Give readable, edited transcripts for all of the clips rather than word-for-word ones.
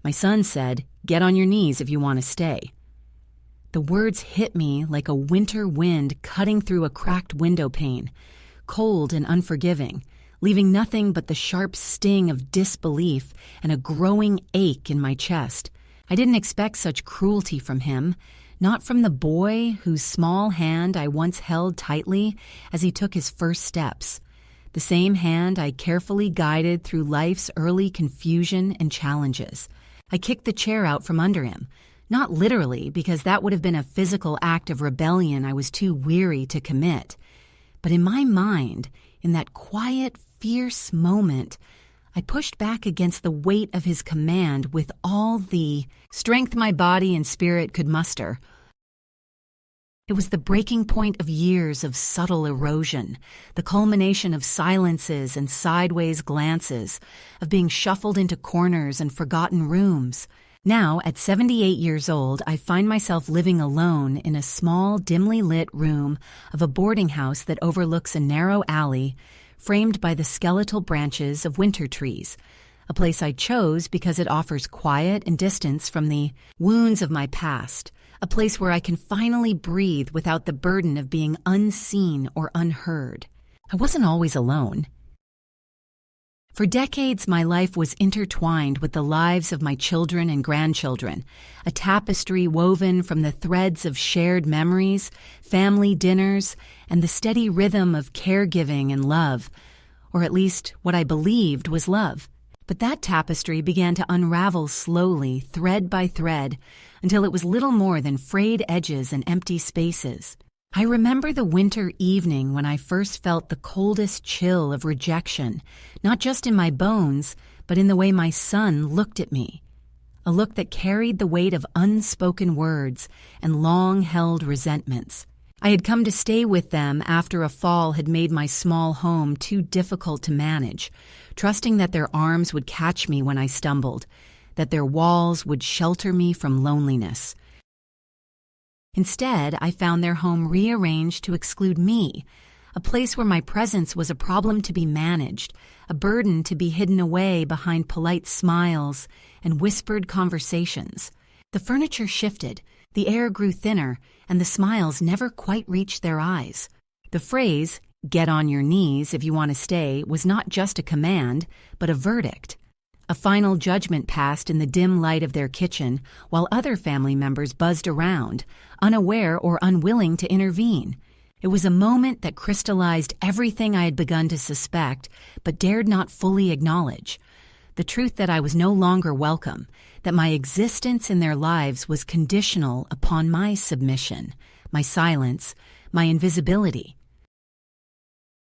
My son said, "Get on your knees if you want to stay." The words hit me like a winter wind cutting through a cracked window pane, cold and unforgiving, leaving nothing but the sharp sting of disbelief and a growing ache in my chest. I didn't expect such cruelty from him, not from the boy whose small hand I once held tightly as he took his first steps, the same hand I carefully guided through life's early confusion and challenges. I kicked the chair out from under him, not literally, because that would have been a physical act of rebellion I was too weary to commit. But in my mind, in that quiet, fierce moment, I pushed back against the weight of his command with all the strength my body and spirit could muster. It was the breaking point of years of subtle erosion, the culmination of silences and sideways glances, of being shuffled into corners and forgotten rooms. Now, at 78 years old, I find myself living alone in a small, dimly lit room of a boarding house that overlooks a narrow alley framed by the skeletal branches of winter trees, a place I chose because it offers quiet and distance from the wounds of my past, a place where I can finally breathe without the burden of being unseen or unheard. I wasn't always alone. For decades, my life was intertwined with the lives of my children and grandchildren, a tapestry woven from the threads of shared memories, family dinners, and the steady rhythm of caregiving and love, or at least what I believed was love. But that tapestry began to unravel slowly, thread by thread, until it was little more than frayed edges and empty spaces. I remember the winter evening when I first felt the coldest chill of rejection, not just in my bones, but in the way my son looked at me. A look that carried the weight of unspoken words and long-held resentments. I had come to stay with them after a fall had made my small home too difficult to manage, trusting that their arms would catch me when I stumbled, that their walls would shelter me from loneliness. Instead, I found their home rearranged to exclude me, a place where my presence was a problem to be managed, a burden to be hidden away behind polite smiles and whispered conversations. The furniture shifted, the air grew thinner, and the smiles never quite reached their eyes. The phrase, "Get on your knees if you want to stay," was not just a command, but a verdict. A final judgment passed in the dim light of their kitchen, while other family members buzzed around, unaware or unwilling to intervene. It was a moment that crystallized everything I had begun to suspect, but dared not fully acknowledge. The truth that I was no longer welcome, that my existence in their lives was conditional upon my submission, my silence, my invisibility.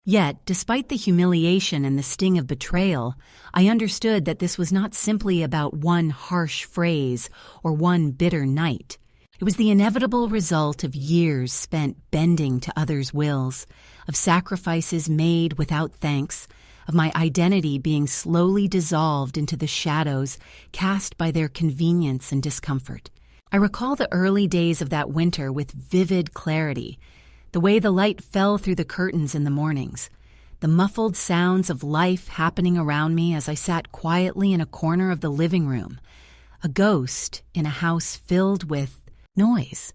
Yet, despite the humiliation and the sting of betrayal, I understood that this was not simply about one harsh phrase or one bitter night. It was the inevitable result of years spent bending to others' wills, of sacrifices made without thanks, of my identity being slowly dissolved into the shadows cast by their convenience and discomfort. I recall the early days of that winter with vivid clarity, the way the light fell through the curtains in the mornings, the muffled sounds of life happening around me as I sat quietly in a corner of the living room, a ghost in a house filled with noise.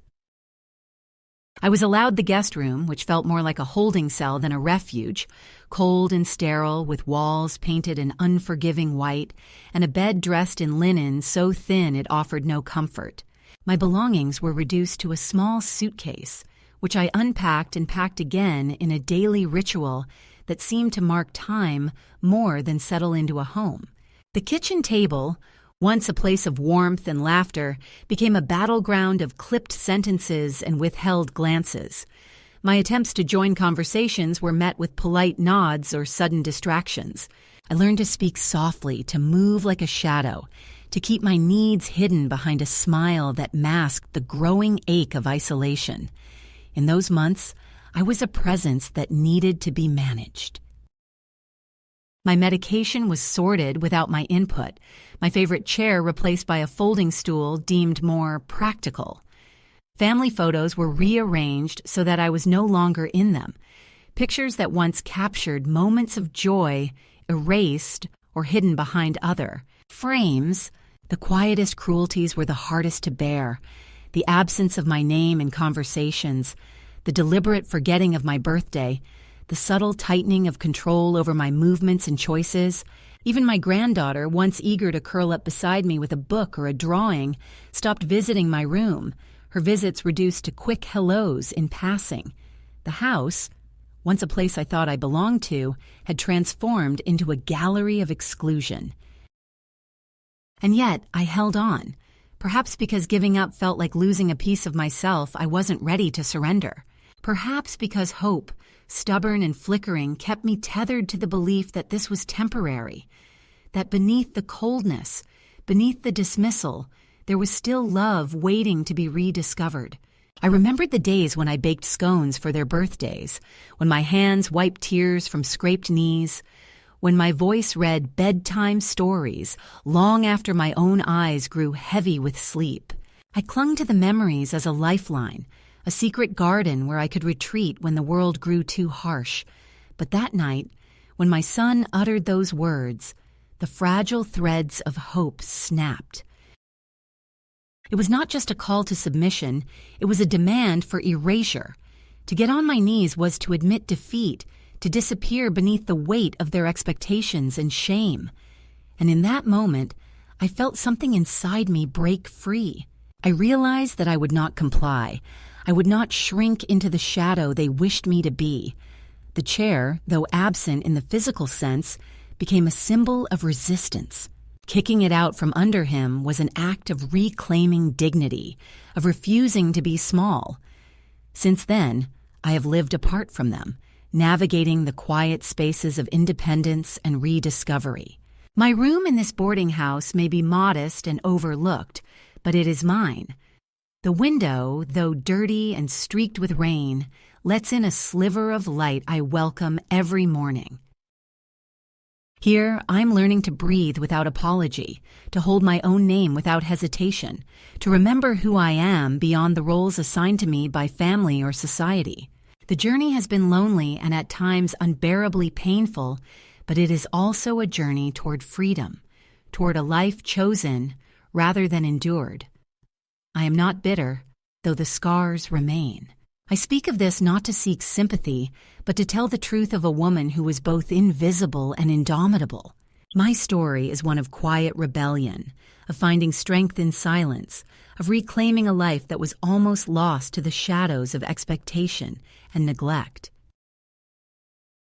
I was allowed the guest room, which felt more like a holding cell than a refuge, cold and sterile, with walls painted an unforgiving white, and a bed dressed in linen so thin it offered no comfort. My belongings were reduced to a small suitcase, which I unpacked and packed again in a daily ritual that seemed to mark time more than settle into a home. The kitchen table, once a place of warmth and laughter, became a battleground of clipped sentences and withheld glances. My attempts to join conversations were met with polite nods or sudden distractions. I learned to speak softly, to move like a shadow, to keep my needs hidden behind a smile that masked the growing ache of isolation. In those months, I was a presence that needed to be managed. My medication was sorted without my input, my favorite chair replaced by a folding stool deemed more practical. Family photos were rearranged so that I was no longer in them. Pictures that once captured moments of joy erased or hidden behind other frames The quietest cruelties were the hardest to bear. The absence of my name in conversations, the deliberate forgetting of my birthday, the subtle tightening of control over my movements and choices. Even my granddaughter, once eager to curl up beside me with a book or a drawing, stopped visiting my room, her visits reduced to quick hellos in passing. The house, once a place I thought I belonged to, had transformed into a gallery of exclusion. And yet, I held on, perhaps because giving up felt like losing a piece of myself I wasn't ready to surrender. Perhaps because hope, stubborn and flickering, kept me tethered to the belief that this was temporary, that beneath the coldness, beneath the dismissal, there was still love waiting to be rediscovered. I remembered the days when I baked scones for their birthdays, when my hands wiped tears from scraped knees, when my voice read bedtime stories long after my own eyes grew heavy with sleep. I clung to the memories as a lifeline, a secret garden where I could retreat when the world grew too harsh. But that night, when my son uttered those words, the fragile threads of hope snapped. It was not just a call to submission, it was a demand for erasure. To get on my knees was to admit defeat, to disappear beneath the weight of their expectations and shame. And in that moment, I felt something inside me break free. I realized that I would not comply. I would not shrink into the shadow they wished me to be. The chair, though absent in the physical sense, became a symbol of resistance. Kicking it out from under him was an act of reclaiming dignity, of refusing to be small. Since then, I have lived apart from them, navigating the quiet spaces of independence and rediscovery. My room in this boarding house may be modest and overlooked, but it is mine. The window, though dirty and streaked with rain, lets in a sliver of light I welcome every morning. Here, I'm learning to breathe without apology, to hold my own name without hesitation, to remember who I am beyond the roles assigned to me by family or society. The journey has been lonely and at times unbearably painful, but it is also a journey toward freedom, toward a life chosen rather than endured. I am not bitter, though the scars remain. I speak of this not to seek sympathy, but to tell the truth of a woman who was both invisible and indomitable. My story is one of quiet rebellion, of finding strength in silence, of reclaiming a life that was almost lost to the shadows of expectation and neglect.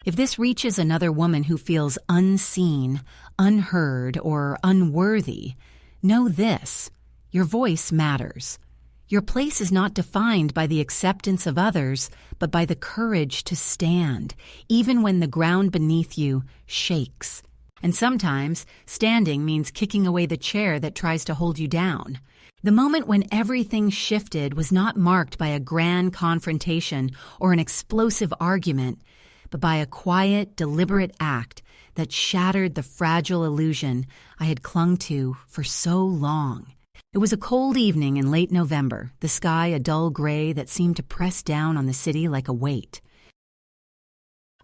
If this reaches another woman who feels unseen, unheard, or unworthy, know this: your voice matters. Your place is not defined by the acceptance of others, but by the courage to stand, even when the ground beneath you shakes. And sometimes, standing means kicking away the chair that tries to hold you down. The moment when everything shifted was not marked by a grand confrontation or an explosive argument, but by a quiet, deliberate act that shattered the fragile illusion I had clung to for so long. It was a cold evening in late November, the sky a dull gray that seemed to press down on the city like a weight.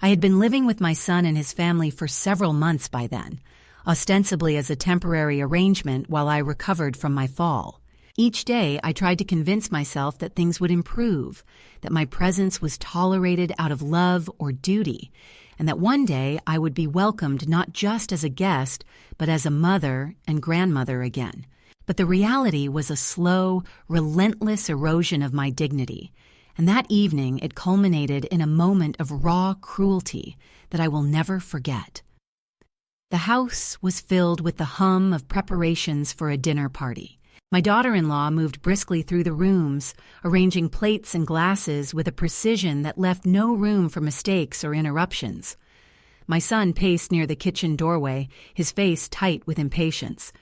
I had been living with my son and his family for several months by then, ostensibly as a temporary arrangement while I recovered from my fall. Each day, I tried to convince myself that things would improve, that my presence was tolerated out of love or duty, and that one day I would be welcomed not just as a guest, but as a mother and grandmother again. But the reality was a slow, relentless erosion of my dignity, and that evening it culminated in a moment of raw cruelty that I will never forget. The house was filled with the hum of preparations for a dinner party. My daughter-in-law moved briskly through the rooms, arranging plates and glasses with a precision that left no room for mistakes or interruptions. My son paced near the kitchen doorway, his face tight with impatience.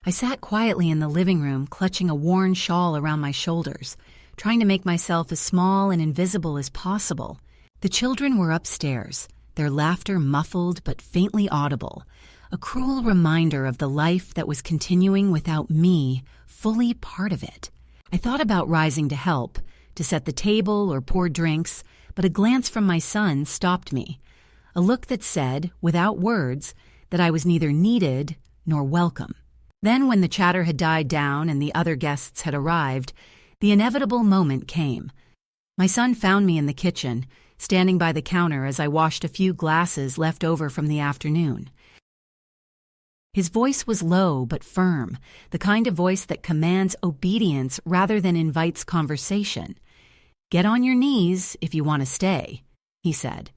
I sat quietly in the living room, clutching a worn shawl around my shoulders, trying to make myself as small and invisible as possible. The children were upstairs, their laughter muffled but faintly audible, a cruel reminder of the life that was continuing without me, fully part of it. I thought about rising to help, to set the table or pour drinks, but a glance from my son stopped me, a look that said, without words, that I was neither needed nor welcome. Then, when the chatter had died down and the other guests had arrived, the inevitable moment came. My son found me in the kitchen, standing by the counter as I washed a few glasses left over from the afternoon. His voice was low but firm, the kind of voice that commands obedience rather than invites conversation. "Get on your knees if you want to stay," he said.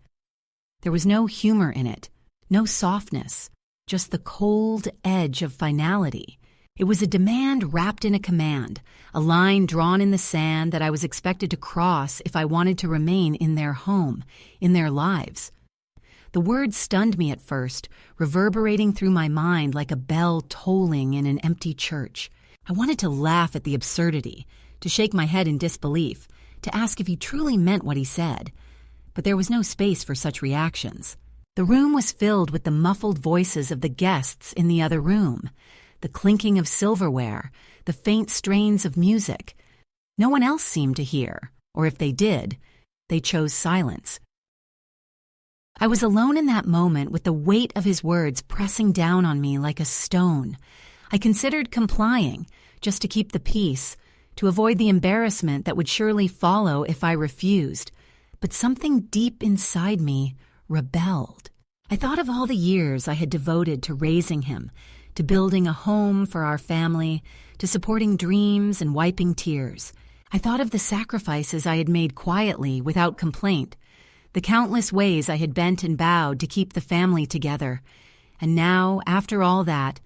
There was no humor in it, no softness, just the cold edge of finality. It was a demand wrapped in a command, a line drawn in the sand that I was expected to cross if I wanted to remain in their home, in their lives. The words stunned me at first, reverberating through my mind like a bell tolling in an empty church. I wanted to laugh at the absurdity, to shake my head in disbelief, to ask if he truly meant what he said. But there was no space for such reactions. The room was filled with the muffled voices of the guests in the other room, the clinking of silverware, the faint strains of music. No one else seemed to hear, or if they did, they chose silence. I was alone in that moment with the weight of his words pressing down on me like a stone. I considered complying, just to keep the peace, to avoid the embarrassment that would surely follow if I refused. But something deep inside me rebelled. I thought of all the years I had devoted to raising him, to building a home for our family, to supporting dreams and wiping tears. I thought of the sacrifices I had made quietly, without complaint, the countless ways I had bent and bowed to keep the family together. And now, after all that,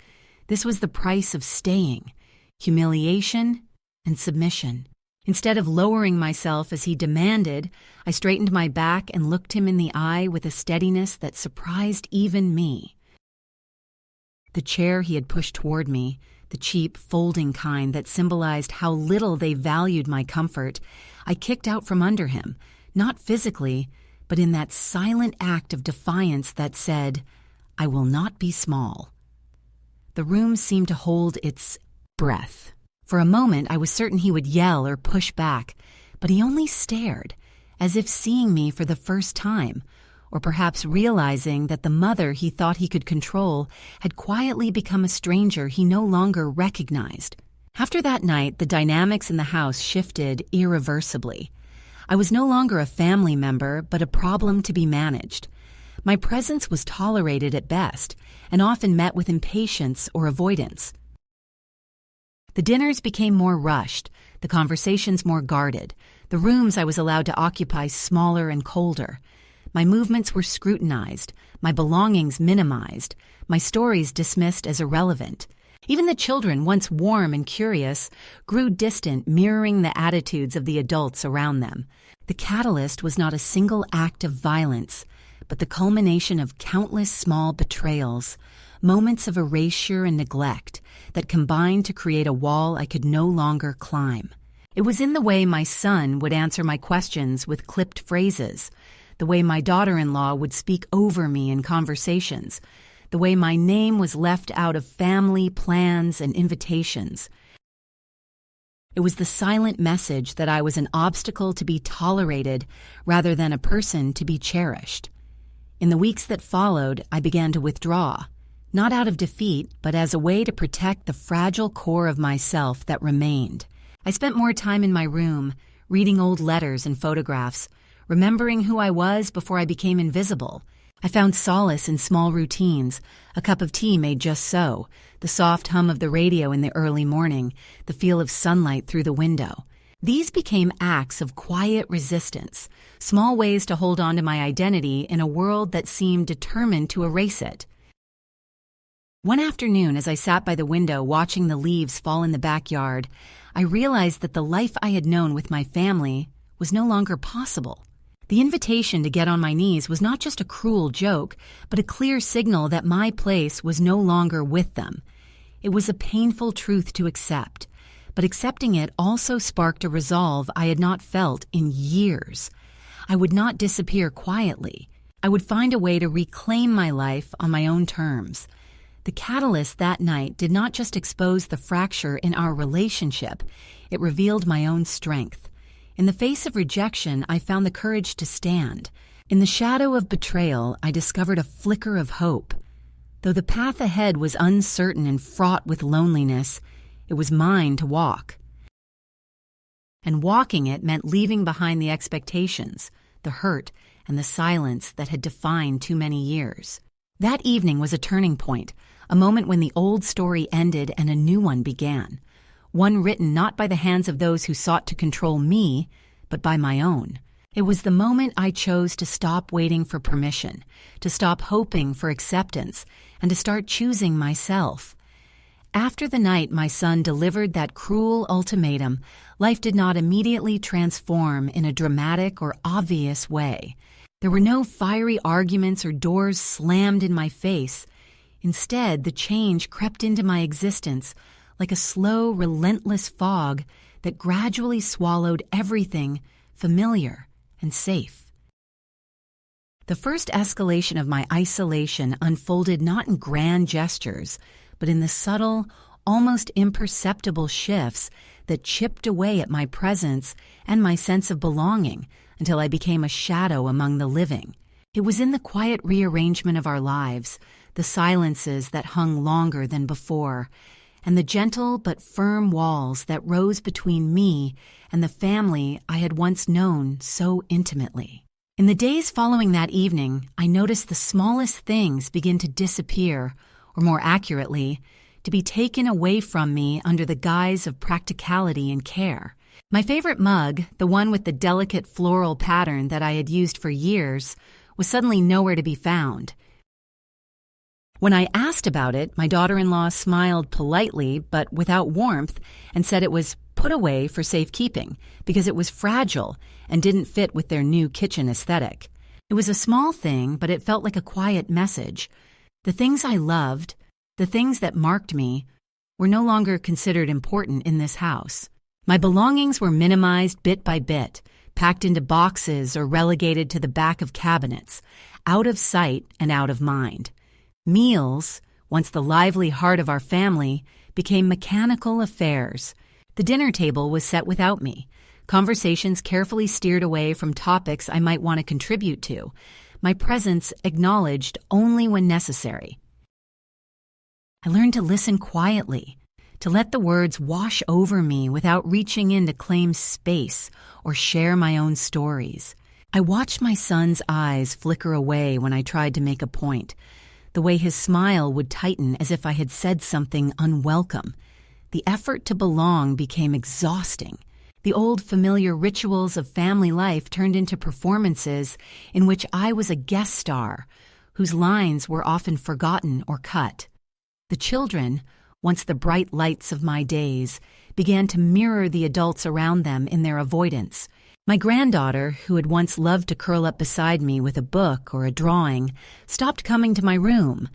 this was the price of staying: humiliation and submission. Instead of lowering myself as he demanded, I straightened my back and looked him in the eye with a steadiness that surprised even me. The chair he had pushed toward me, the cheap, folding kind that symbolized how little they valued my comfort, I kicked out from under him, not physically, but in that silent act of defiance that said, "I will not be small." The room seemed to hold its breath. For a moment, I was certain he would yell or push back, but he only stared, as if seeing me for the first time, or perhaps realizing that the mother he thought he could control had quietly become a stranger he no longer recognized. After that night, the dynamics in the house shifted irreversibly. I was no longer a family member, but a problem to be managed. My presence was tolerated at best, and often met with impatience or avoidance. The dinners became more rushed, the conversations more guarded, the rooms I was allowed to occupy smaller and colder. My movements were scrutinized, my belongings minimized, my stories dismissed as irrelevant. Even the children, once warm and curious, grew distant, mirroring the attitudes of the adults around them. The catalyst was not a single act of violence, but the culmination of countless small betrayals, moments of erasure and neglect that combined to create a wall I could no longer climb. It was in the way my son would answer my questions with clipped phrases, the way my daughter-in-law would speak over me in conversations, the way my name was left out of family plans and invitations. It was the silent message that I was an obstacle to be tolerated rather than a person to be cherished. In the weeks that followed, I began to withdraw, not out of defeat, but as a way to protect the fragile core of myself that remained. I spent more time in my room, reading old letters and photographs, remembering who I was before I became invisible. I found solace in small routines, a cup of tea made just so, the soft hum of the radio in the early morning, the feel of sunlight through the window. These became acts of quiet resistance, small ways to hold on to my identity in a world that seemed determined to erase it. One afternoon, as I sat by the window watching the leaves fall in the backyard, I realized that the life I had known with my family was no longer possible. The invitation to get on my knees was not just a cruel joke, but a clear signal that my place was no longer with them. It was a painful truth to accept, but accepting it also sparked a resolve I had not felt in years. I would not disappear quietly. I would find a way to reclaim my life on my own terms. The catalyst that night did not just expose the fracture in our relationship, it revealed my own strength. In the face of rejection, I found the courage to stand. In the shadow of betrayal, I discovered a flicker of hope. Though the path ahead was uncertain and fraught with loneliness, it was mine to walk. And walking it meant leaving behind the expectations, the hurt, and the silence that had defined too many years. That evening was a turning point, a moment when the old story ended and a new one began. One written not by the hands of those who sought to control me, but by my own. It was the moment I chose to stop waiting for permission, to stop hoping for acceptance, and to start choosing myself. After the night my son delivered that cruel ultimatum, life did not immediately transform in a dramatic or obvious way. There were no fiery arguments or doors slammed in my face. Instead, the change crept into my existence like a slow, relentless fog that gradually swallowed everything familiar and safe. The first escalation of my isolation unfolded not in grand gestures, but in the subtle, almost imperceptible shifts that chipped away at my presence and my sense of belonging until I became a shadow among the living. It was in the quiet rearrangement of our lives, the silences that hung longer than before, and the gentle but firm walls that rose between me and the family I had once known so intimately. In the days following that evening, I noticed the smallest things begin to disappear, or more accurately, to be taken away from me under the guise of practicality and care. My favorite mug, the one with the delicate floral pattern that I had used for years, was suddenly nowhere to be found. When I asked about it, my daughter-in-law smiled politely but without warmth and said it was put away for safekeeping because it was fragile and didn't fit with their new kitchen aesthetic. It was a small thing, but it felt like a quiet message. The things I loved, the things that marked me, were no longer considered important in this house. My belongings were minimized bit by bit, packed into boxes or relegated to the back of cabinets, out of sight and out of mind. Meals, once the lively heart of our family, became mechanical affairs. The dinner table was set without me, conversations carefully steered away from topics I might want to contribute to, my presence acknowledged only when necessary. I learned to listen quietly, to let the words wash over me without reaching in to claim space or share my own stories. I watched my son's eyes flicker away when I tried to make a point, the way his smile would tighten as if I had said something unwelcome. The effort to belong became exhausting. The old familiar rituals of family life turned into performances in which I was a guest star, whose lines were often forgotten or cut. The children, once the bright lights of my days, began to mirror the adults around them in their avoidance. My granddaughter, who had once loved to curl up beside me with a book or a drawing, stopped coming to my room.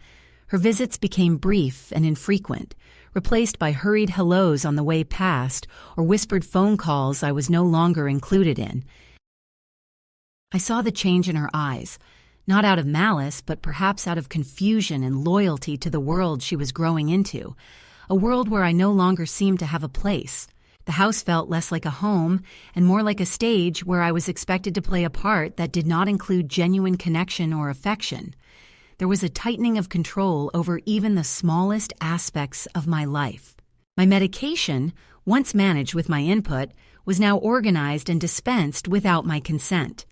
Her visits became brief and infrequent, replaced by hurried hellos on the way past or whispered phone calls I was no longer included in. I saw the change in her eyes, not out of malice, but perhaps out of confusion and loyalty to the world she was growing into, a world where I no longer seemed to have a place. The house felt less like a home and more like a stage where I was expected to play a part that did not include genuine connection or affection. There was a tightening of control over even the smallest aspects of my life. My medication, once managed with my input, was now organized and dispensed without my consent.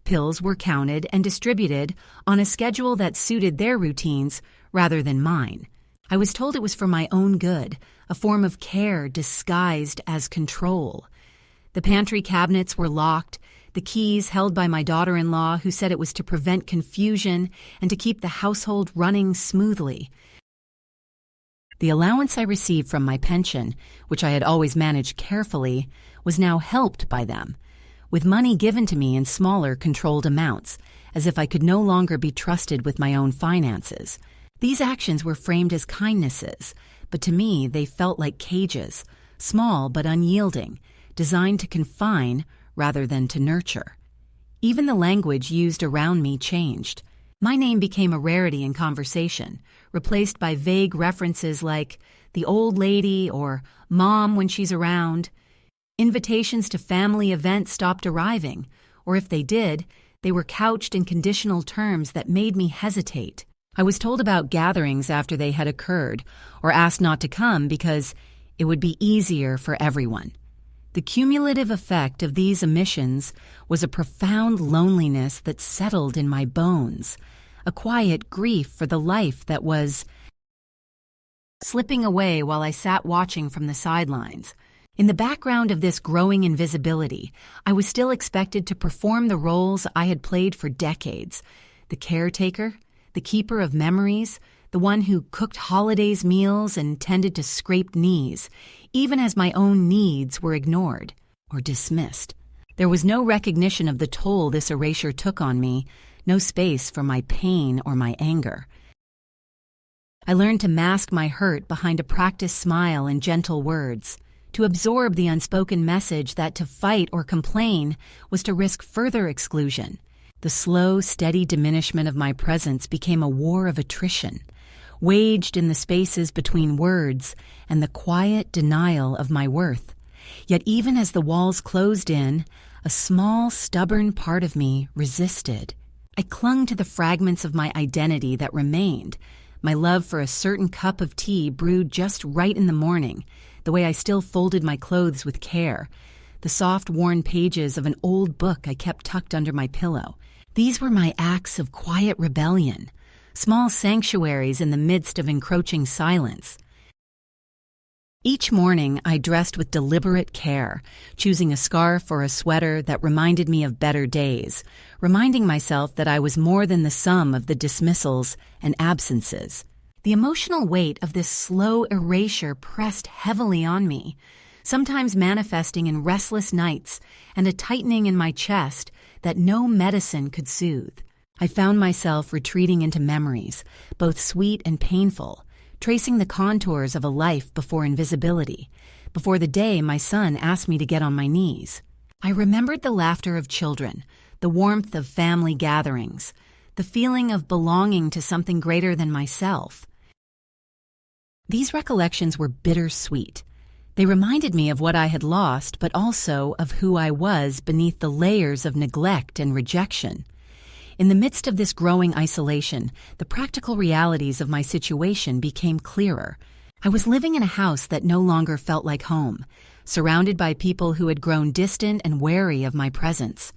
Pills were counted and distributed on a schedule that suited their routines rather than mine. I was told it was for my own good, a form of care disguised as control. The pantry cabinets were locked, the keys held by my daughter-in-law, who said it was to prevent confusion and to keep the household running smoothly. The allowance I received from my pension, which I had always managed carefully, was now helped by them, with money given to me in smaller, controlled amounts, as if I could no longer be trusted with my own finances. These actions were framed as kindnesses, but to me they felt like cages, small but unyielding, designed to confine rather than to nurture. Even the language used around me changed. My name became a rarity in conversation, replaced by vague references like the old lady or mom when she's around. Invitations to family events stopped arriving, or if they did, they were couched in conditional terms that made me hesitate. I was told about gatherings after they had occurred, or asked not to come because it would be easier for everyone. The cumulative effect of these omissions was a profound loneliness that settled in my bones, a quiet grief for the life that was slipping away while I sat watching from the sidelines. In the background of this growing invisibility, I was still expected to perform the roles I had played for decades: the caretaker, the keeper of memories, the one who cooked holidays meals and tended to scraped knees, even as my own needs were ignored or dismissed. There was no recognition of the toll this erasure took on me, no space for my pain or my anger. I learned to mask my hurt behind a practiced smile and gentle words, to absorb the unspoken message that to fight or complain was to risk further exclusion. The slow, steady diminishment of my presence became a war of attrition, waged in the spaces between words and the quiet denial of my worth. Yet even as the walls closed in, a small, stubborn part of me resisted. I clung to the fragments of my identity that remained, my love for a certain cup of tea brewed just right in the morning, the way I still folded my clothes with care, the soft, worn pages of an old book I kept tucked under my pillow. These were my acts of quiet rebellion, small sanctuaries in the midst of encroaching silence. Each morning I dressed with deliberate care, choosing a scarf or a sweater that reminded me of better days, reminding myself that I was more than the sum of the dismissals and absences. The emotional weight of this slow erasure pressed heavily on me, sometimes manifesting in restless nights and a tightening in my chest that no medicine could soothe. I found myself retreating into memories, both sweet and painful, tracing the contours of a life before invisibility, before the day my son asked me to get on my knees. I remembered the laughter of children, the warmth of family gatherings, the feeling of belonging to something greater than myself. These recollections were bittersweet. They reminded me of what I had lost, but also of who I was beneath the layers of neglect and rejection. In the midst of this growing isolation, the practical realities of my situation became clearer. I was living in a house that no longer felt like home, surrounded by people who had grown distant and wary of my presence.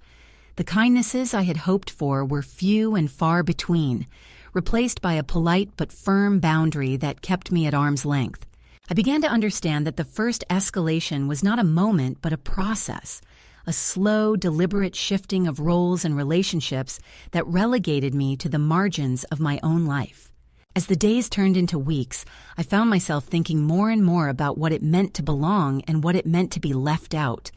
The kindnesses I had hoped for were few and far between, replaced by a polite but firm boundary that kept me at arm's length. I began to understand that the first escalation was not a moment but a process, a slow, deliberate shifting of roles and relationships that relegated me to the margins of my own life. As the days turned into weeks, I found myself thinking more and more about what it meant to belong and what it meant to be left out.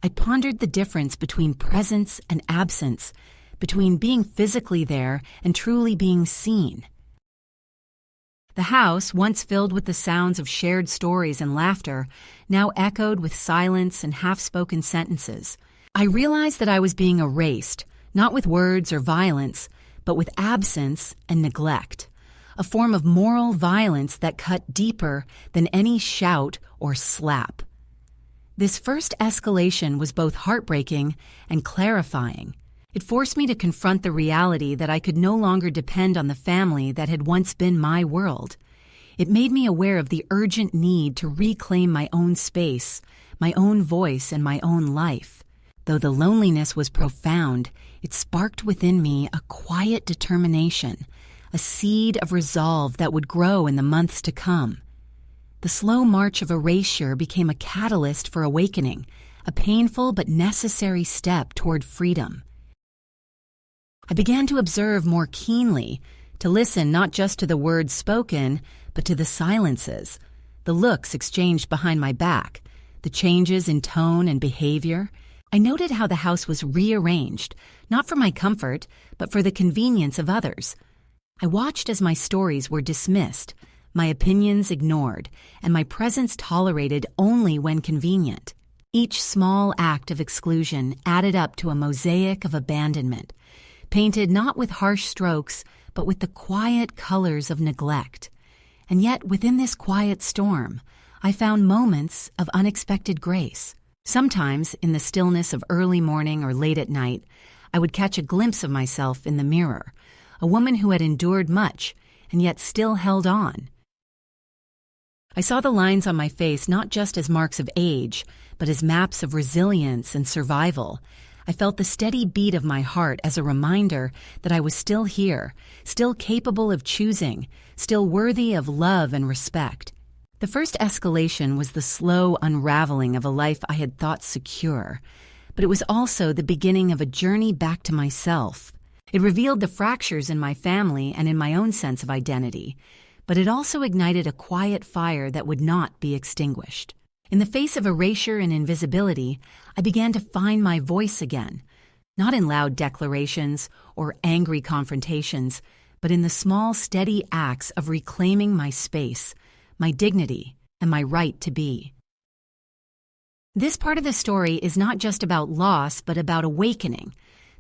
I pondered the difference between presence and absence, between being physically there and truly being seen. The house, once filled with the sounds of shared stories and laughter, now echoed with silence and half-spoken sentences. I realized that I was being erased, not with words or violence, but with absence and neglect, a form of moral violence that cut deeper than any shout or slap. This first escalation was both heartbreaking and clarifying. It forced me to confront the reality that I could no longer depend on the family that had once been my world. It made me aware of the urgent need to reclaim my own space, my own voice, and my own life. Though the loneliness was profound, it sparked within me a quiet determination, a seed of resolve that would grow in the months to come. The slow march of erasure became a catalyst for awakening, a painful but necessary step toward freedom. I began to observe more keenly, to listen not just to the words spoken, but to the silences, the looks exchanged behind my back, the changes in tone and behavior. I noted how the house was rearranged, not for my comfort, but for the convenience of others. I watched as my stories were dismissed, my opinions ignored, and my presence tolerated only when convenient. Each small act of exclusion added up to a mosaic of abandonment, painted not with harsh strokes, but with the quiet colors of neglect. And yet, within this quiet storm, I found moments of unexpected grace. Sometimes, in the stillness of early morning or late at night, I would catch a glimpse of myself in the mirror, a woman who had endured much and yet still held on. I saw the lines on my face not just as marks of age, but as maps of resilience and survival. I felt the steady beat of my heart as a reminder that I was still here, still capable of choosing, still worthy of love and respect. The first escalation was the slow unraveling of a life I had thought secure, but it was also the beginning of a journey back to myself. It revealed the fractures in my family and in my own sense of identity, but it also ignited a quiet fire that would not be extinguished. In the face of erasure and invisibility, I began to find my voice again, not in loud declarations or angry confrontations, but in the small, steady acts of reclaiming my space, my dignity, and my right to be. This part of the story is not just about loss, but about awakening,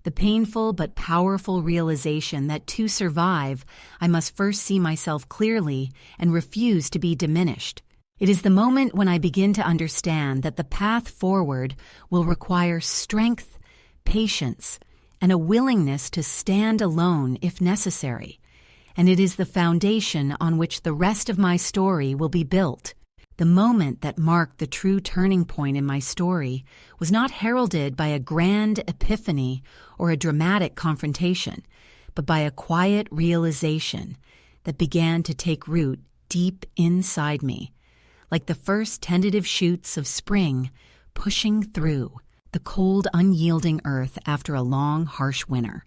the painful but powerful realization that to survive, I must first see myself clearly and refuse to be diminished. It is the moment when I begin to understand that the path forward will require strength, patience, and a willingness to stand alone if necessary. And it is the foundation on which the rest of my story will be built. The moment that marked the true turning point in my story was not heralded by a grand epiphany or a dramatic confrontation, but by a quiet realization that began to take root deep inside me, like the first tentative shoots of spring pushing through the cold, unyielding earth after a long, harsh winter.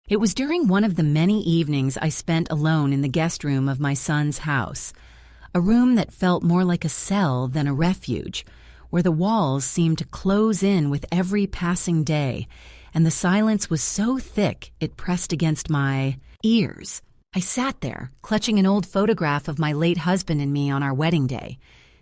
It was during one of the many evenings I spent alone in the guest room of my son's house, a room that felt more like a cell than a refuge, where the walls seemed to close in with every passing day, and the silence was so thick it pressed against my ears. I sat there, clutching an old photograph of my late husband and me on our wedding day,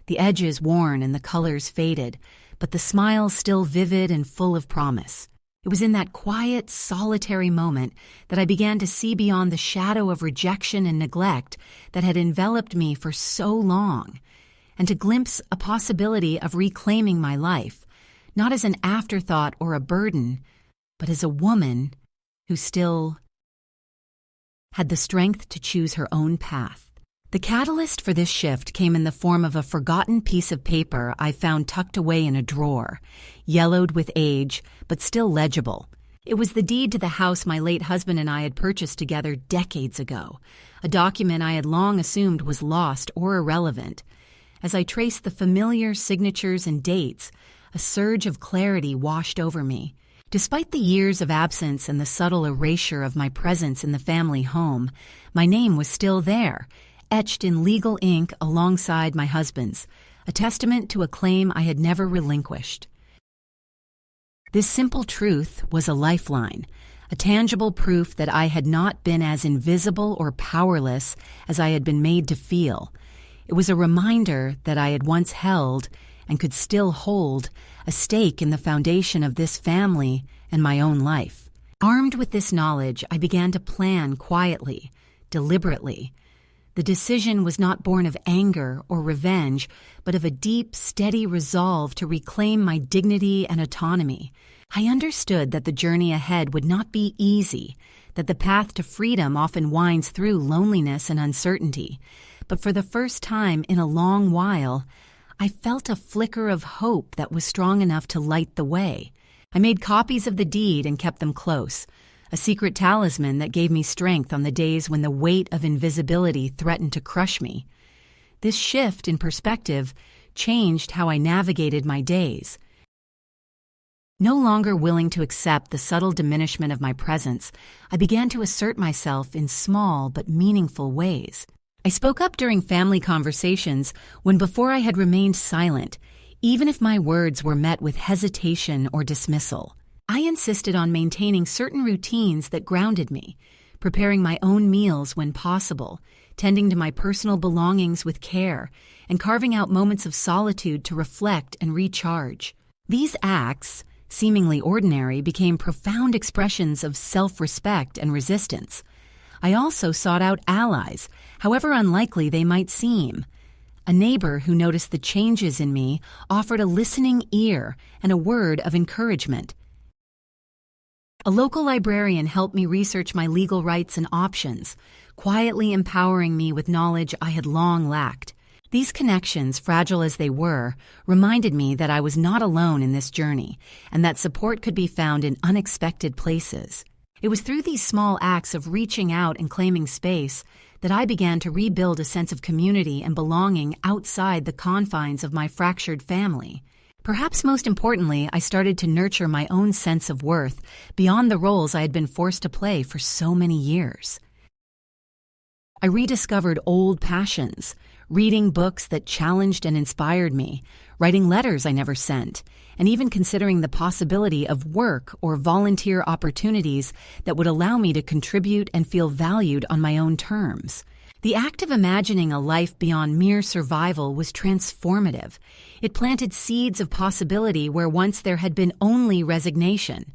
the edges worn and the colors faded, but the smile still vivid and full of promise. It was in that quiet, solitary moment that I began to see beyond the shadow of rejection and neglect that had enveloped me for so long, and to glimpse a possibility of reclaiming my life, not as an afterthought or a burden, but as a woman who still had the strength to choose her own path. The catalyst for this shift came in the form of a forgotten piece of paper I found tucked away in a drawer, yellowed with age, but still legible. It was the deed to the house my late husband and I had purchased together decades ago, a document I had long assumed was lost or irrelevant. As I traced the familiar signatures and dates, a surge of clarity washed over me. Despite the years of absence and the subtle erasure of my presence in the family home, my name was still there, etched in legal ink alongside my husband's, a testament to a claim I had never relinquished. This simple truth was a lifeline, a tangible proof that I had not been as invisible or powerless as I had been made to feel. It was a reminder that I had once held, and could still hold, a stake in the foundation of this family and my own life. Armed with this knowledge, I began to plan quietly, deliberately. The decision was not born of anger or revenge, but of a deep, steady resolve to reclaim my dignity and autonomy. I understood that the journey ahead would not be easy, that the path to freedom often winds through loneliness and uncertainty. But for the first time in a long while, I felt a flicker of hope that was strong enough to light the way. I made copies of the deed and kept them close, a secret talisman that gave me strength on the days when the weight of invisibility threatened to crush me. This shift in perspective changed how I navigated my days. No longer willing to accept the subtle diminishment of my presence, I began to assert myself in small but meaningful ways. I spoke up during family conversations when before I had remained silent, even if my words were met with hesitation or dismissal. I insisted on maintaining certain routines that grounded me, preparing my own meals when possible, tending to my personal belongings with care, and carving out moments of solitude to reflect and recharge. These acts, seemingly ordinary, became profound expressions of self-respect and resistance. I also sought out allies, however unlikely they might seem. A neighbor who noticed the changes in me offered a listening ear and a word of encouragement. A local librarian helped me research my legal rights and options, quietly empowering me with knowledge I had long lacked. These connections, fragile as they were, reminded me that I was not alone in this journey and that support could be found in unexpected places. It was through these small acts of reaching out and claiming space that I began to rebuild a sense of community and belonging outside the confines of my fractured family. Perhaps most importantly, I started to nurture my own sense of worth beyond the roles I had been forced to play for so many years. I rediscovered old passions, reading books that challenged and inspired me, writing letters I never sent, and even considering the possibility of work or volunteer opportunities that would allow me to contribute and feel valued on my own terms. The act of imagining a life beyond mere survival was transformative. It planted seeds of possibility where once there had been only resignation.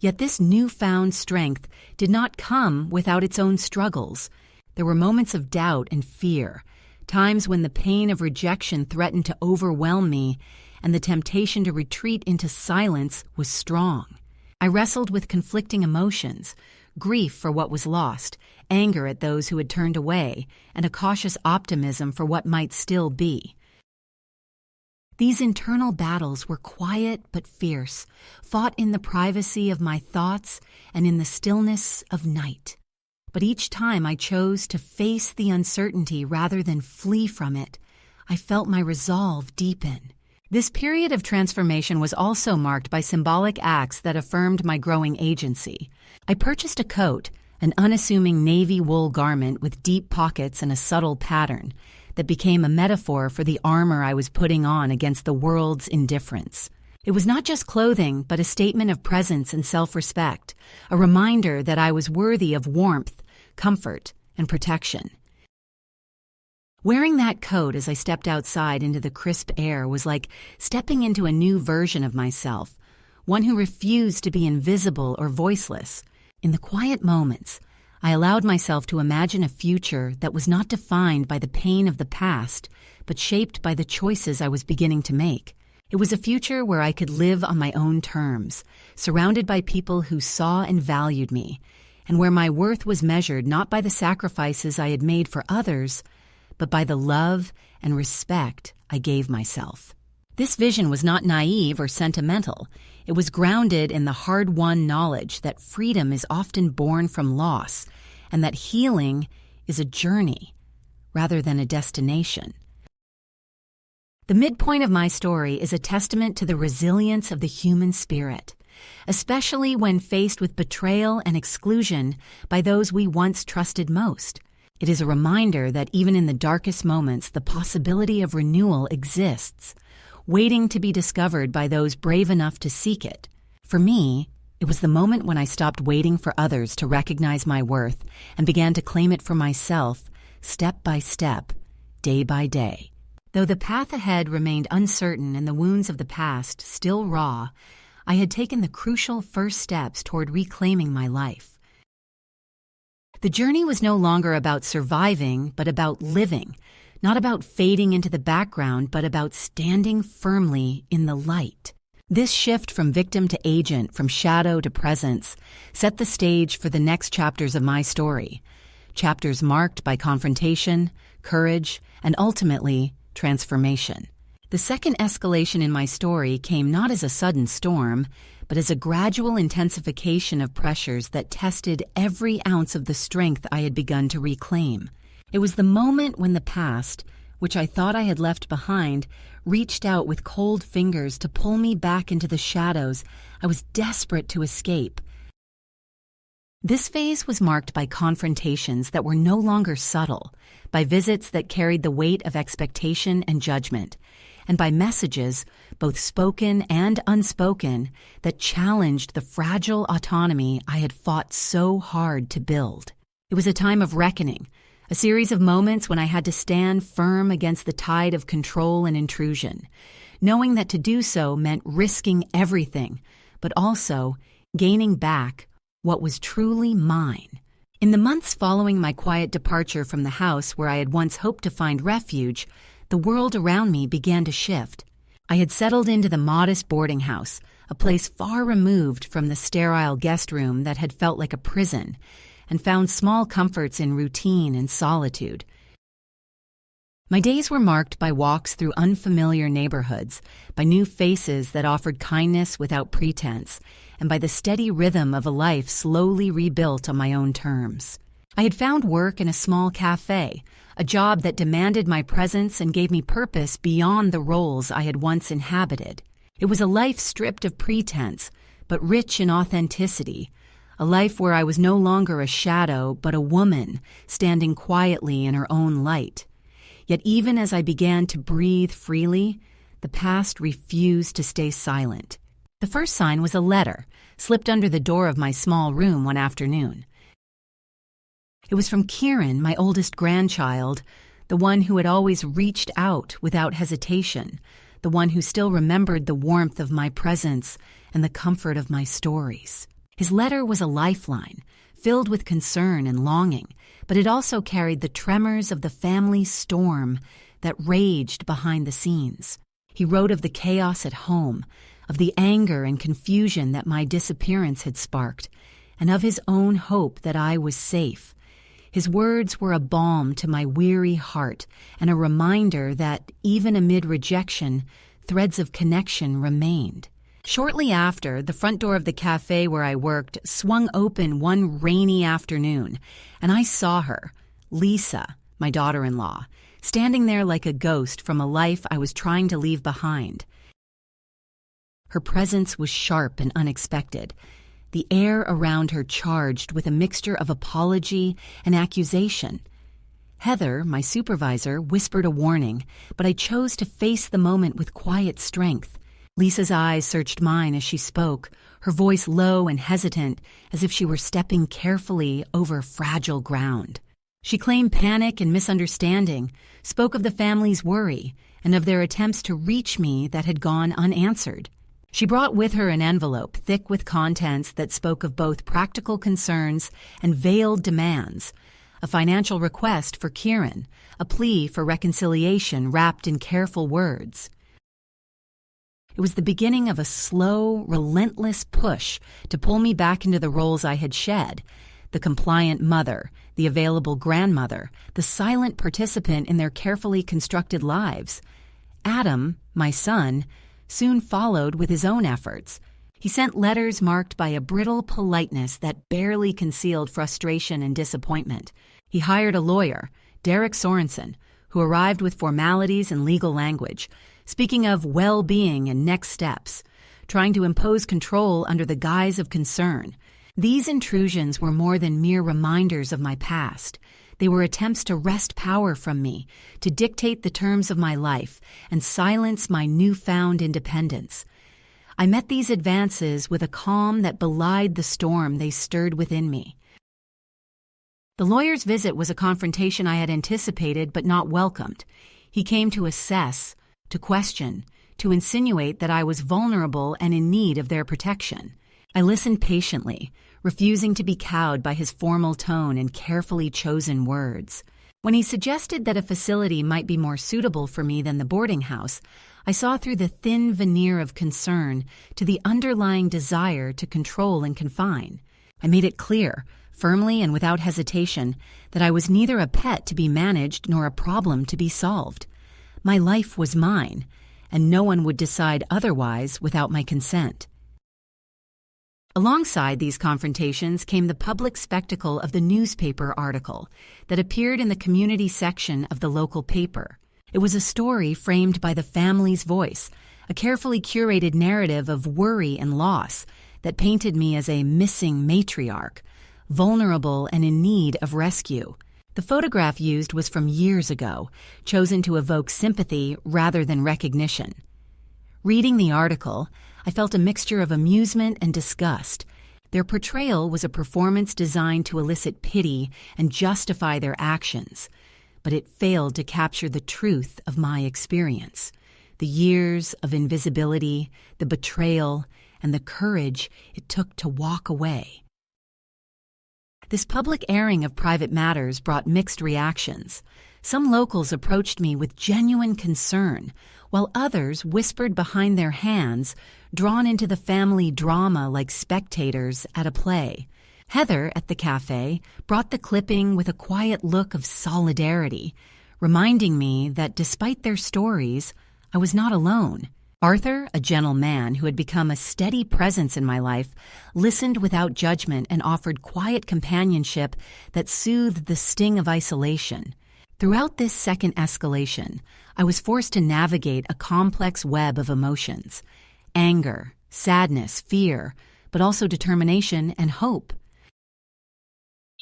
Yet this newfound strength did not come without its own struggles. There were moments of doubt and fear, times when the pain of rejection threatened to overwhelm me, and the temptation to retreat into silence was strong. I wrestled with conflicting emotions, grief for what was lost, anger at those who had turned away, and a cautious optimism for what might still be. These internal battles were quiet but fierce, fought in the privacy of my thoughts and in the stillness of night. But each time I chose to face the uncertainty rather than flee from it, I felt my resolve deepen. This period of transformation was also marked by symbolic acts that affirmed my growing agency. I purchased a coat, an unassuming navy wool garment with deep pockets and a subtle pattern, that became a metaphor for the armor I was putting on against the world's indifference. It was not just clothing, but a statement of presence and self-respect, a reminder that I was worthy of warmth, comfort, and protection. Wearing that coat as I stepped outside into the crisp air was like stepping into a new version of myself, one who refused to be invisible or voiceless. In the quiet moments, I allowed myself to imagine a future that was not defined by the pain of the past, but shaped by the choices I was beginning to make. It was a future where I could live on my own terms, surrounded by people who saw and valued me, and where my worth was measured not by the sacrifices I had made for others, but by the love and respect I gave myself. This vision was not naive or sentimental. It was grounded in the hard-won knowledge that freedom is often born from loss, and that healing is a journey rather than a destination. The midpoint of my story is a testament to the resilience of the human spirit, especially when faced with betrayal and exclusion by those we once trusted most. It is a reminder that even in the darkest moments, the possibility of renewal exists, waiting to be discovered by those brave enough to seek it. For me, it was the moment when I stopped waiting for others to recognize my worth and began to claim it for myself, step by step, day by day. Though the path ahead remained uncertain and the wounds of the past still raw, I had taken the crucial first steps toward reclaiming my life. The journey was no longer about surviving, but about living, not about fading into the background, but about standing firmly in the light. This shift from victim to agent, from shadow to presence, set the stage for the next chapters of my story, chapters marked by confrontation, courage, and ultimately, transformation. The second escalation in my story came not as a sudden storm, but as a gradual intensification of pressures that tested every ounce of the strength I had begun to reclaim. It was the moment when the past, which I thought I had left behind, reached out with cold fingers to pull me back into the shadows I was desperate to escape. This phase was marked by confrontations that were no longer subtle, by visits that carried the weight of expectation and judgment, and by messages, both spoken and unspoken, that challenged the fragile autonomy I had fought so hard to build. It was a time of reckoning, a series of moments when I had to stand firm against the tide of control and intrusion, knowing that to do so meant risking everything, but also gaining back what was truly mine. In the months following my quiet departure from the house where I had once hoped to find refuge, the world around me began to shift. I had settled into the modest boarding house, a place far removed from the sterile guest room that had felt like a prison, and found small comforts in routine and solitude. My days were marked by walks through unfamiliar neighborhoods, by new faces that offered kindness without pretense, and by the steady rhythm of a life slowly rebuilt on my own terms. I had found work in a small cafe, a job that demanded my presence and gave me purpose beyond the roles I had once inhabited. It was a life stripped of pretense, but rich in authenticity, a life where I was no longer a shadow, but a woman, standing quietly in her own light. Yet even as I began to breathe freely, the past refused to stay silent. The first sign was a letter, slipped under the door of my small room one afternoon. It was from Kieran, my oldest grandchild, the one who had always reached out without hesitation, the one who still remembered the warmth of my presence and the comfort of my stories. His letter was a lifeline, filled with concern and longing, but it also carried the tremors of the family storm that raged behind the scenes. He wrote of the chaos at home, of the anger and confusion that my disappearance had sparked, and of his own hope that I was safe. His words were a balm to my weary heart and a reminder that, even amid rejection, threads of connection remained. Shortly after, the front door of the cafe where I worked swung open one rainy afternoon, and I saw her, Lisa, my daughter-in-law, standing there like a ghost from a life I was trying to leave behind. Her presence was sharp and unexpected, the air around her charged with a mixture of apology and accusation. Heather, my supervisor, whispered a warning, but I chose to face the moment with quiet strength. Lisa's eyes searched mine as she spoke, her voice low and hesitant, as if she were stepping carefully over fragile ground. She claimed panic and misunderstanding, spoke of the family's worry, and of their attempts to reach me that had gone unanswered. She brought with her an envelope thick with contents that spoke of both practical concerns and veiled demands, a financial request for Kieran, a plea for reconciliation wrapped in careful words. It was the beginning of a slow, relentless push to pull me back into the roles I had shed, the compliant mother, the available grandmother, the silent participant in their carefully constructed lives. Adam, my son, soon followed with his own efforts. He sent letters marked by a brittle politeness that barely concealed frustration and disappointment. He hired a lawyer, Derek Sorensen, who arrived with formalities and legal language, speaking of well-being and next steps, trying to impose control under the guise of concern. These intrusions were more than mere reminders of my past. They were attempts to wrest power from me, to dictate the terms of my life, and silence my newfound independence. I met these advances with a calm that belied the storm they stirred within me. The lawyer's visit was a confrontation I had anticipated but not welcomed. He came to assess, to question, to insinuate that I was vulnerable and in need of their protection. I listened patiently, refusing to be cowed by his formal tone and carefully chosen words. When he suggested that a facility might be more suitable for me than the boarding house, I saw through the thin veneer of concern to the underlying desire to control and confine. I made it clear, firmly and without hesitation, that I was neither a pet to be managed nor a problem to be solved. My life was mine, and no one would decide otherwise without my consent. Alongside these confrontations came the public spectacle of the newspaper article that appeared in the community section of the local paper. It was a story framed by the family's voice, a carefully curated narrative of worry and loss that painted me as a missing matriarch, vulnerable and in need of rescue. The photograph used was from years ago, chosen to evoke sympathy rather than recognition. Reading the article, I felt a mixture of amusement and disgust. Their portrayal was a performance designed to elicit pity and justify their actions, but it failed to capture the truth of my experience, the years of invisibility, the betrayal, and the courage it took to walk away. This public airing of private matters brought mixed reactions. Some locals approached me with genuine concern, while others whispered behind their hands, drawn into the family drama like spectators at a play. Heather at the cafe brought the clipping with a quiet look of solidarity, reminding me that despite their stories, I was not alone. Arthur, a gentle man who had become a steady presence in my life, listened without judgment and offered quiet companionship that soothed the sting of isolation. Throughout this second escalation, I was forced to navigate a complex web of emotions: anger, sadness, fear, but also determination and hope.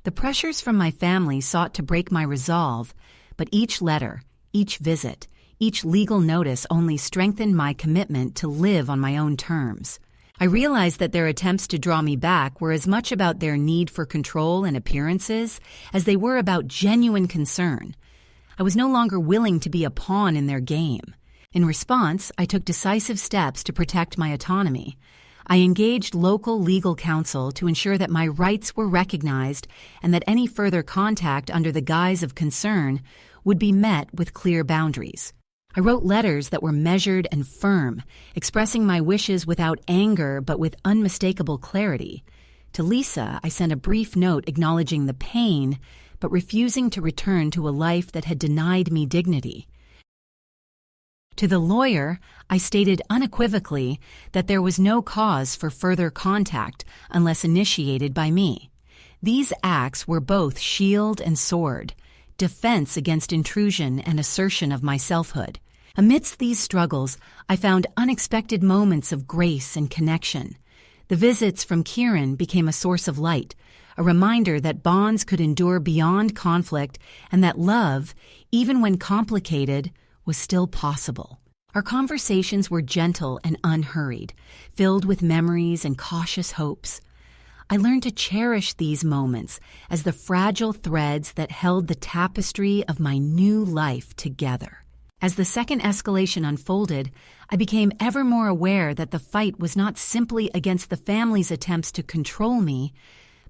The pressures from my family sought to break my resolve, but each letter, each visit, each legal notice only strengthened my commitment to live on my own terms. I realized that their attempts to draw me back were as much about their need for control and appearances as they were about genuine concern. I was no longer willing to be a pawn in their game. In response, I took decisive steps to protect my autonomy. I engaged local legal counsel to ensure that my rights were recognized and that any further contact under the guise of concern would be met with clear boundaries. I wrote letters that were measured and firm, expressing my wishes without anger but with unmistakable clarity. To Lisa, I sent a brief note acknowledging the pain, but refusing to return to a life that had denied me dignity. To the lawyer, I stated unequivocally that there was no cause for further contact unless initiated by me. These acts were both shield and sword, defense against intrusion and assertion of my selfhood. Amidst these struggles, I found unexpected moments of grace and connection. The visits from Kieran became a source of light, a reminder that bonds could endure beyond conflict and that love, even when complicated, was still possible. Our conversations were gentle and unhurried, filled with memories and cautious hopes. I learned to cherish these moments as the fragile threads that held the tapestry of my new life together. As the second escalation unfolded, I became ever more aware that the fight was not simply against the family's attempts to control me,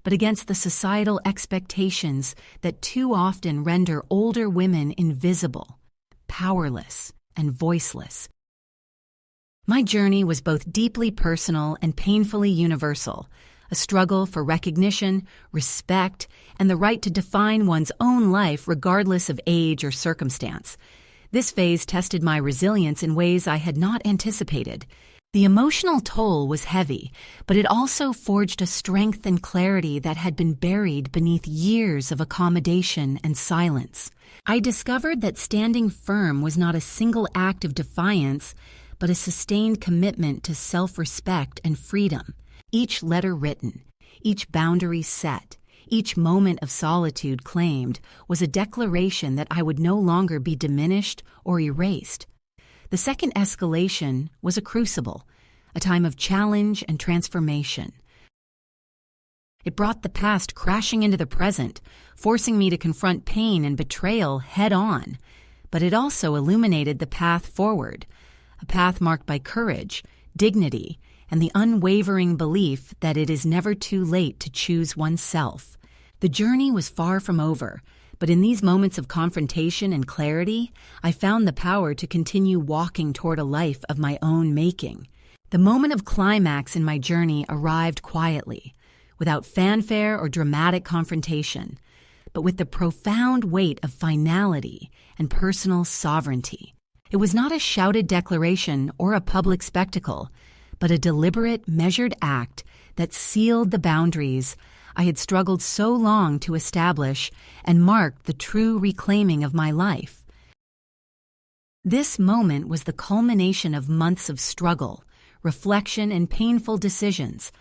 but against the societal expectations that too often render older women invisible, powerless, and voiceless. My journey was both deeply personal and painfully universal, a struggle for recognition, respect, and the right to define one's own life regardless of age or circumstance. This phase tested my resilience in ways I had not anticipated. The emotional toll was heavy, but it also forged a strength and clarity that had been buried beneath years of accommodation and silence. I discovered that standing firm was not a single act of defiance, but a sustained commitment to self-respect and freedom. Each letter written, each boundary set, each moment of solitude claimed was a declaration that I would no longer be diminished or erased. The second escalation was a crucible, a time of challenge and transformation. It brought the past crashing into the present, forcing me to confront pain and betrayal head-on, but it also illuminated the path forward, a path marked by courage, dignity, and the unwavering belief that it is never too late to choose oneself. The journey was far from over, but in these moments of confrontation and clarity, I found the power to continue walking toward a life of my own making. The moment of climax in my journey arrived quietly, without fanfare or dramatic confrontation, but with the profound weight of finality and personal sovereignty. It was not a shouted declaration or a public spectacle, but a deliberate, measured act that sealed the boundaries I had struggled so long to establish and marked the true reclaiming of my life. This moment was the culmination of months of struggle, reflection, and painful decisions,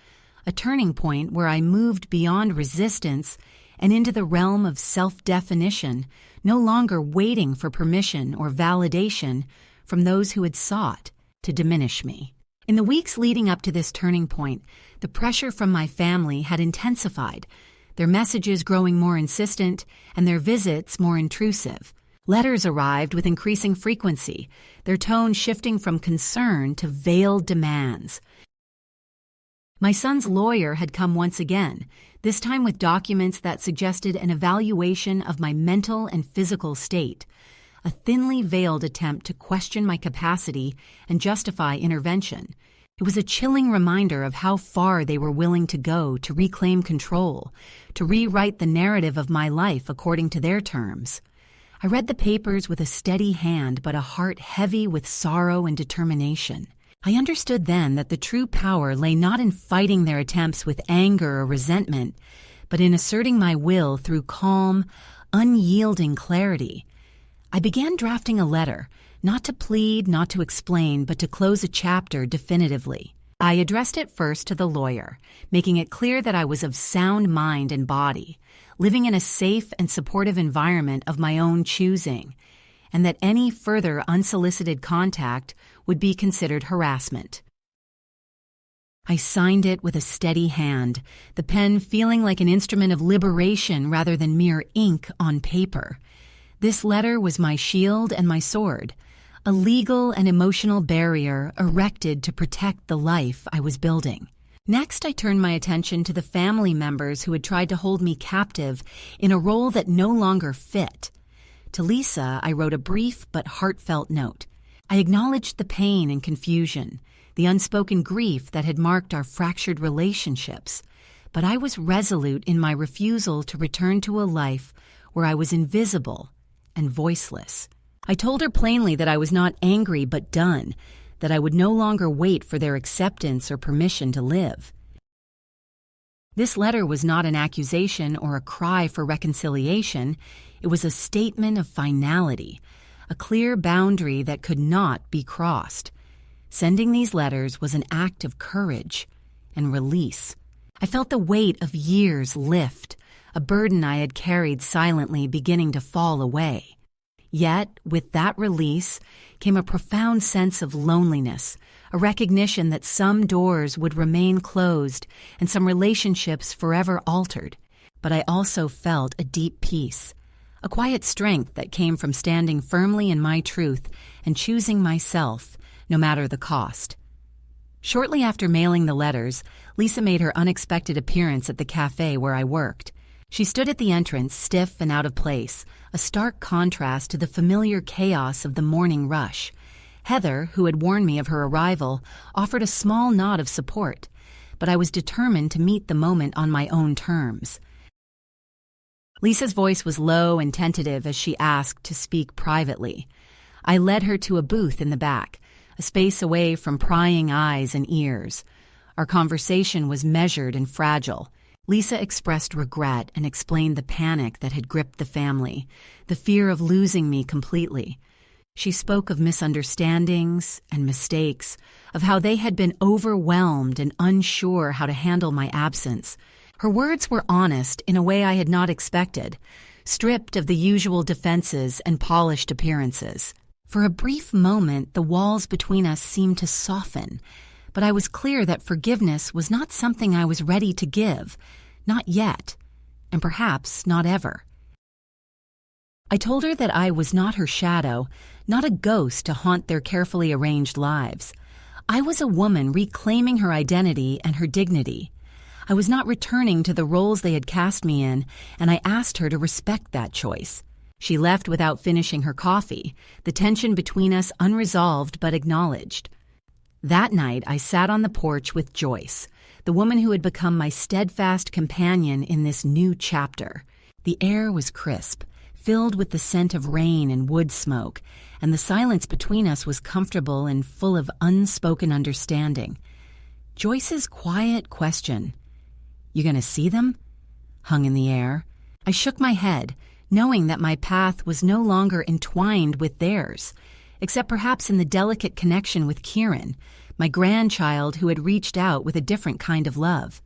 a turning point where I moved beyond resistance and into the realm of self-definition, no longer waiting for permission or validation from those who had sought to diminish me. In the weeks leading up to this turning point, the pressure from my family had intensified, their messages growing more insistent and their visits more intrusive. Letters arrived with increasing frequency, their tone shifting from concern to veiled demands. My son's lawyer had come once again, this time with documents that suggested an evaluation of my mental and physical state, a thinly veiled attempt to question my capacity and justify intervention. It was a chilling reminder of how far they were willing to go to reclaim control, to rewrite the narrative of my life according to their terms. I read the papers with a steady hand but a heart heavy with sorrow and determination. I understood then that the true power lay not in fighting their attempts with anger or resentment, but in asserting my will through calm, unyielding clarity. I began drafting a letter, not to plead, not to explain, but to close a chapter definitively. I addressed it first to the lawyer, making it clear that I was of sound mind and body, living in a safe and supportive environment of my own choosing, and that any further unsolicited contact would be considered harassment. I signed it with a steady hand, the pen feeling like an instrument of liberation rather than mere ink on paper. This letter was my shield and my sword, a legal and emotional barrier erected to protect the life I was building. Next, I turned my attention to the family members who had tried to hold me captive in a role that no longer fit. To Lisa, I wrote a brief but heartfelt note. I acknowledged the pain and confusion, the unspoken grief that had marked our fractured relationships, but I was resolute in my refusal to return to a life where I was invisible and voiceless. I told her plainly that I was not angry but done, that I would no longer wait for their acceptance or permission to live. This letter was not an accusation or a cry for reconciliation. It was a statement of finality, a clear boundary that could not be crossed. Sending these letters was an act of courage and release. I felt the weight of years lift, a burden I had carried silently beginning to fall away. Yet, with that release, came a profound sense of loneliness, a recognition that some doors would remain closed and some relationships forever altered. But I also felt a deep peace, a quiet strength that came from standing firmly in my truth and choosing myself, no matter the cost. Shortly after mailing the letters, Lisa made her unexpected appearance at the cafe where I worked. She stood at the entrance, stiff and out of place, a stark contrast to the familiar chaos of the morning rush. Heather, who had warned me of her arrival, offered a small nod of support, but I was determined to meet the moment on my own terms. Lisa's voice was low and tentative as she asked to speak privately. I led her to a booth in the back, a space away from prying eyes and ears. Our conversation was measured and fragile. Lisa expressed regret and explained the panic that had gripped the family, the fear of losing me completely. She spoke of misunderstandings and mistakes, of how they had been overwhelmed and unsure how to handle my absence. Her words were honest in a way I had not expected, stripped of the usual defenses and polished appearances. For a brief moment, the walls between us seemed to soften, but I was clear that forgiveness was not something I was ready to give, not yet, and perhaps not ever. I told her that I was not her shadow, not a ghost to haunt their carefully arranged lives. I was a woman reclaiming her identity and her dignity. I was not returning to the roles they had cast me in, and I asked her to respect that choice. She left without finishing her coffee, the tension between us unresolved but acknowledged. That night, I sat on the porch with Joyce, the woman who had become my steadfast companion in this new chapter. The air was crisp, filled with the scent of rain and wood smoke, and the silence between us was comfortable and full of unspoken understanding. Joyce's quiet question, "You gonna see them?" hung in the air. I shook my head, knowing that my path was no longer entwined with theirs, except perhaps in the delicate connection with Kieran, my grandchild who had reached out with a different kind of love.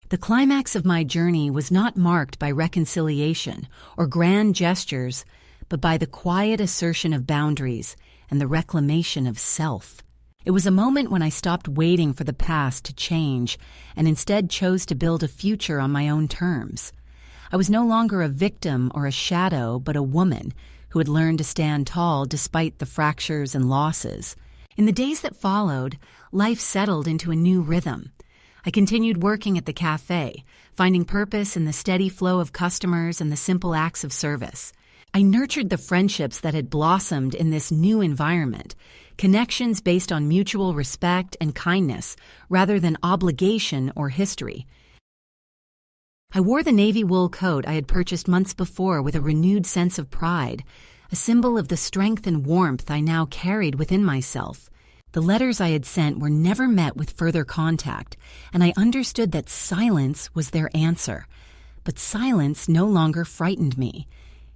The climax of my journey was not marked by reconciliation or grand gestures, but by the quiet assertion of boundaries and the reclamation of self. It was a moment when I stopped waiting for the past to change and instead chose to build a future on my own terms. I was no longer a victim or a shadow, but a woman who had learned to stand tall despite the fractures and losses. In the days that followed, life settled into a new rhythm. I continued working at the cafe, finding purpose in the steady flow of customers and the simple acts of service. I nurtured the friendships that had blossomed in this new environment, connections based on mutual respect and kindness rather than obligation or history. I wore the navy wool coat I had purchased months before with a renewed sense of pride, a symbol of the strength and warmth I now carried within myself. The letters I had sent were never met with further contact, and I understood that silence was their answer. But silence no longer frightened me.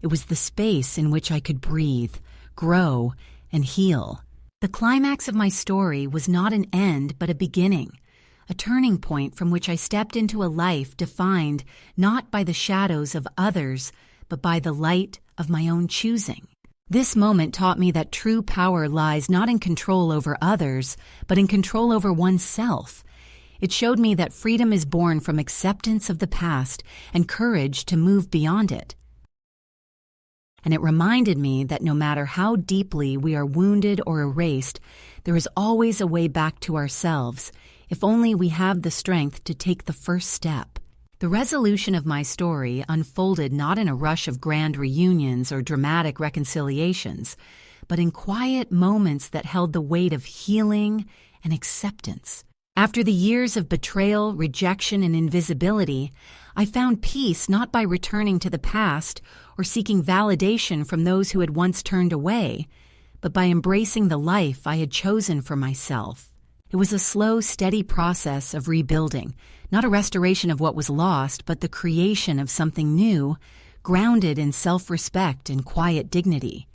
It was the space in which I could breathe, grow, and heal. The climax of my story was not an end but a beginning, a turning point from which I stepped into a life defined not by the shadows of others, but by the light of my own choosing. This moment taught me that true power lies not in control over others, but in control over oneself. It showed me that freedom is born from acceptance of the past and courage to move beyond it. And it reminded me that no matter how deeply we are wounded or erased, there is always a way back to ourselves, if only we have the strength to take the first step. The resolution of my story unfolded not in a rush of grand reunions or dramatic reconciliations, but in quiet moments that held the weight of healing and acceptance. After the years of betrayal, rejection, and invisibility, I found peace not by returning to the past or seeking validation from those who had once turned away, but by embracing the life I had chosen for myself. It was a slow, steady process of rebuilding, not a restoration of what was lost, but the creation of something new, grounded in self-respect and quiet dignity.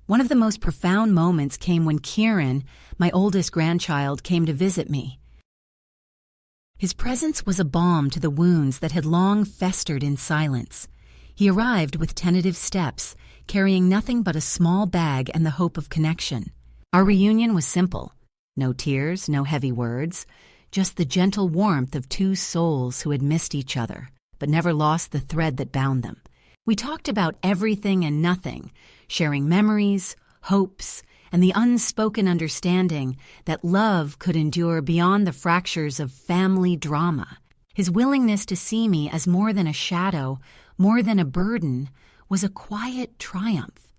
One of the most profound moments came when Kieran, my oldest grandchild, came to visit me. His presence was a balm to the wounds that had long festered in silence. He arrived with tentative steps, carrying nothing but a small bag and the hope of connection. Our reunion was simple. No tears, no heavy words, just the gentle warmth of two souls who had missed each other, but never lost the thread that bound them. We talked about everything and nothing, sharing memories, hopes, and the unspoken understanding that love could endure beyond the fractures of family drama. His willingness to see me as more than a shadow, more than a burden, was a quiet triumph.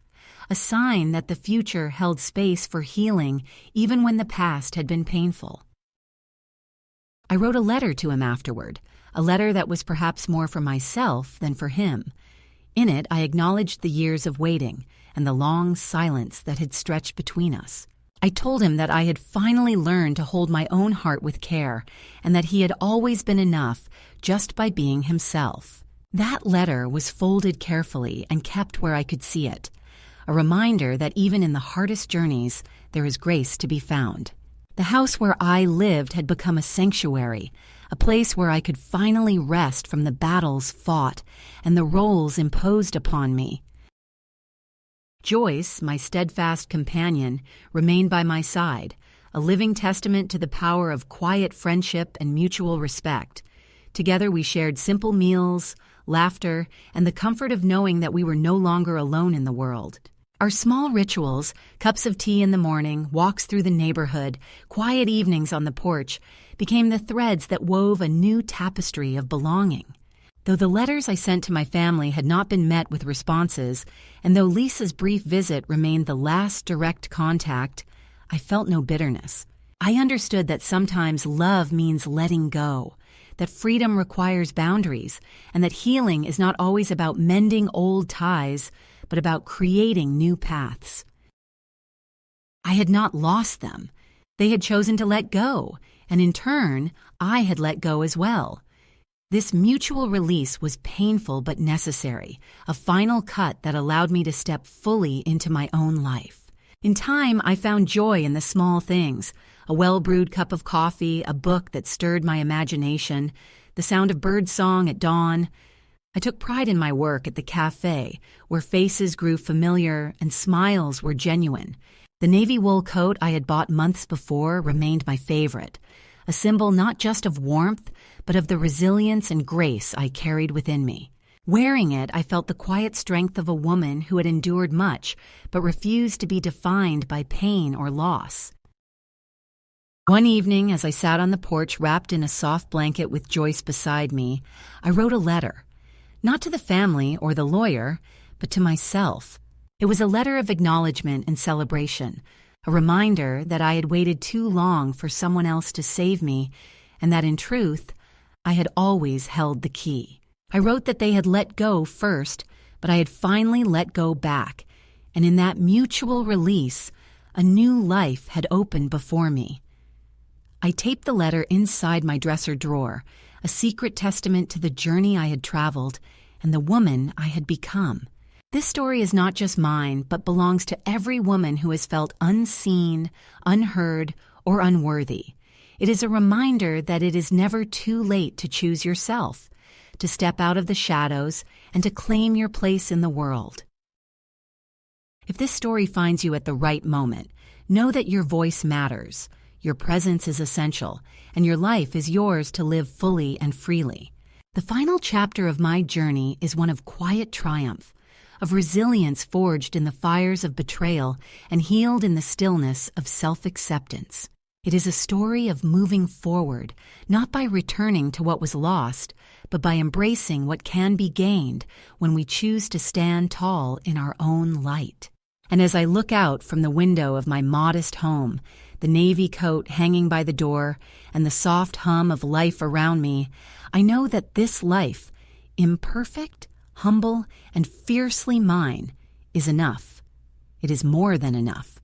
A sign that the future held space for healing even when the past had been painful. I wrote a letter to him afterward, a letter that was perhaps more for myself than for him. In it, I acknowledged the years of waiting and the long silence that had stretched between us. I told him that I had finally learned to hold my own heart with care and that he had always been enough just by being himself. That letter was folded carefully and kept where I could see it. A reminder that even in the hardest journeys, there is grace to be found. The house where I lived had become a sanctuary, a place where I could finally rest from the battles fought and the roles imposed upon me. Joyce, my steadfast companion, remained by my side, a living testament to the power of quiet friendship and mutual respect. Together we shared simple meals, laughter, and the comfort of knowing that we were no longer alone in the world. Our small rituals, cups of tea in the morning, walks through the neighborhood, quiet evenings on the porch, became the threads that wove a new tapestry of belonging. Though the letters I sent to my family had not been met with responses, and though Lisa's brief visit remained the last direct contact, I felt no bitterness. I understood that sometimes love means letting go, that freedom requires boundaries, and that healing is not always about mending old ties, but about creating new paths. I had not lost them. They had chosen to let go, and in turn, I had let go as well. This mutual release was painful but necessary, a final cut that allowed me to step fully into my own life. In time, I found joy in the small things, a well-brewed cup of coffee, a book that stirred my imagination, the sound of birdsong at dawn. I took pride in my work at the cafe, where faces grew familiar and smiles were genuine. The navy wool coat I had bought months before remained my favorite, a symbol not just of warmth, but of the resilience and grace I carried within me. Wearing it, I felt the quiet strength of a woman who had endured much, but refused to be defined by pain or loss. One evening, as I sat on the porch wrapped in a soft blanket with Joyce beside me, I wrote a letter. Not to the family or the lawyer, but to myself. It was a letter of acknowledgement and celebration, a reminder that I had waited too long for someone else to save me, and that in truth, I had always held the key. I wrote that they had let go first, but I had finally let go back, and in that mutual release, a new life had opened before me. I taped the letter inside my dresser drawer, a secret testament to the journey I had traveled and the woman I had become. This story is not just mine, but belongs to every woman who has felt unseen, unheard, or unworthy. It is a reminder that it is never too late to choose yourself, to step out of the shadows, and to claim your place in the world. If this story finds you at the right moment, know that your voice matters, your presence is essential, and your life is yours to live fully and freely. The final chapter of my journey is one of quiet triumph, of resilience forged in the fires of betrayal and healed in the stillness of self-acceptance. It is a story of moving forward, not by returning to what was lost, but by embracing what can be gained when we choose to stand tall in our own light. And as I look out from the window of my modest home, the navy coat hanging by the door, and the soft hum of life around me, I know that this life, imperfect, humble, and fiercely mine, is enough. It is more than enough.